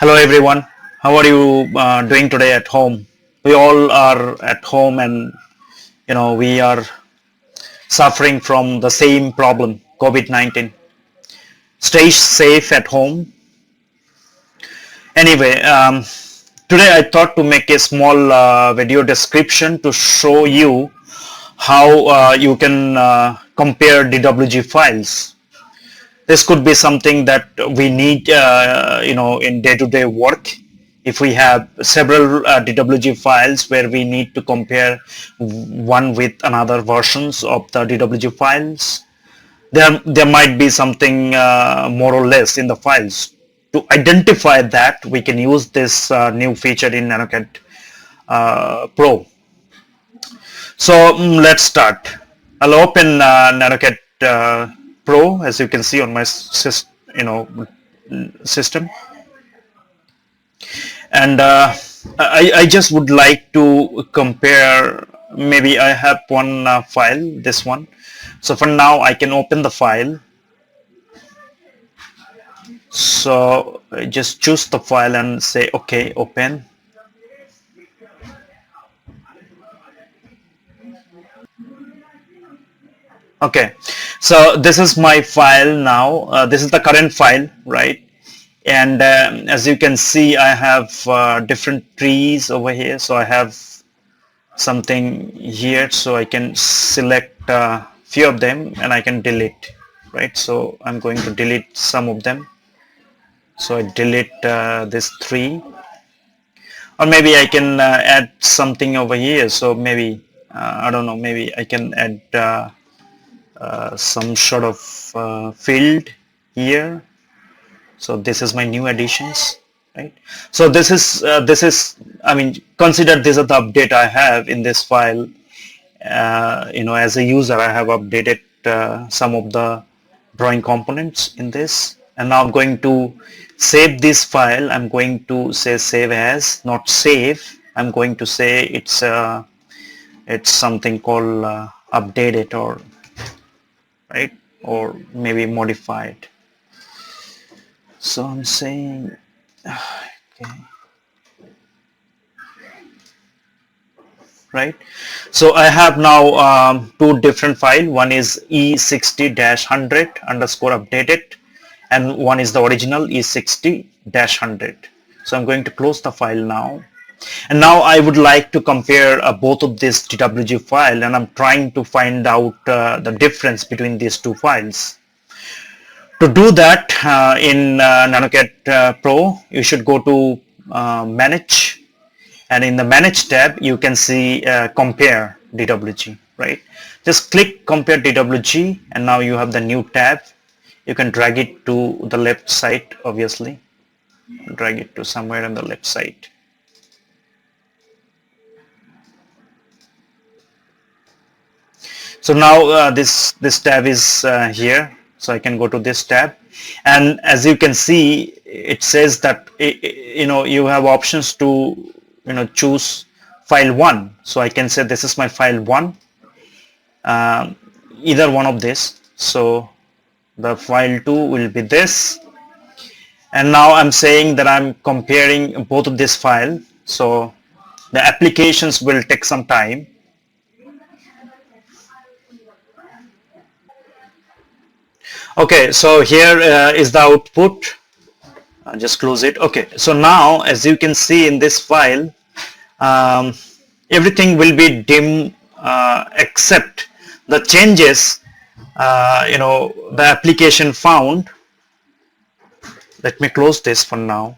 Hello everyone, how are you doing today at home? We all are at home and we are suffering from the same problem, COVID-19. Stay safe at home. Anyway, today I thought to make a small video description to show you how you can compare DWG files. This could be something that we need in day-to-day work. If we have several DWG files where we need to compare one with another versions of the DWG files, there might be something more or less in the files. To identify that, we can use this new feature in nanoCAD Pro. So let's start. I'll open nanoCAD Pro, as you can see on my system, and I just would like to compare. Maybe I have one file, this one. So for now I can open the file. So I just choose the file and say okay, open. Okay, so this is my file now. This is the current file, right? And as you can see, I have different trees over here. So I have something here, so I can select a few of them and I can delete, right? So I'm going to delete some of them. So I delete this tree, or maybe I can add something over here. So maybe I don't know, maybe I can add some sort of field here. So this is my new additions, right? So this is I mean, consider this is the update I have in this file. As a user, I have updated some of the drawing components in this, and now I'm going to save this file. I'm going to say save as, not save. I'm going to say it's something called updated, or right, or maybe modified. So I'm saying okay, right? So I have now two different files. One is E60-100 underscore updated, and one is the original E60-100. So I'm going to close the file now. And now I would like to compare both of this DWG file, and I'm trying to find out the difference between these two files. To do that in nanoCAD Pro, you should go to Manage, and in the Manage tab you can see Compare DWG, right? Just click Compare DWG, and now you have the new tab. You can drag it to the left side, obviously. Drag it to somewhere on the left side. So now this tab is here. So I can go to this tab, and as you can see, it says that you have options to choose file 1. So I can say this is my file 1, either one of this. So the file 2 will be this, and now I'm saying that I'm comparing both of this file. So the applications will take some time. Okay, so here is the output. I'll just close it. Okay, so now as you can see in this file, everything will be dim except the changes, the application found. Let me close this for now.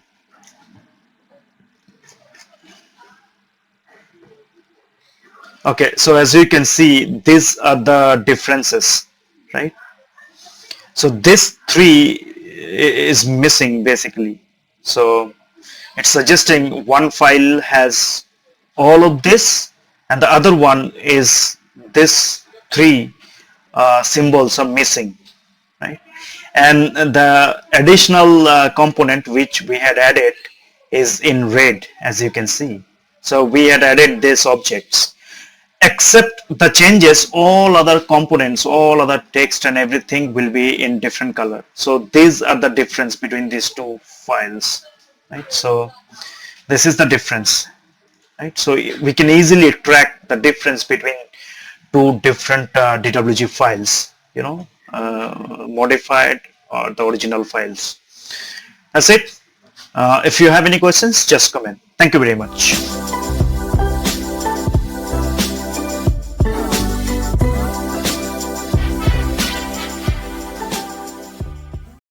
Okay, so as you can see, these are the differences, right? So this 3 is missing basically. So it's suggesting one file has all of this, and the other one is this 3 symbols are missing, right? And the additional component which we had added is in red, as you can see. So we had added these objects. Except the changes, all other components, all other text and everything will be in different color. So these are the difference between these two files. right? So this is the difference, right? So we can easily track the difference between two different DWG files, modified or the original files. That's it. If you have any questions, just comment. Thank you very much.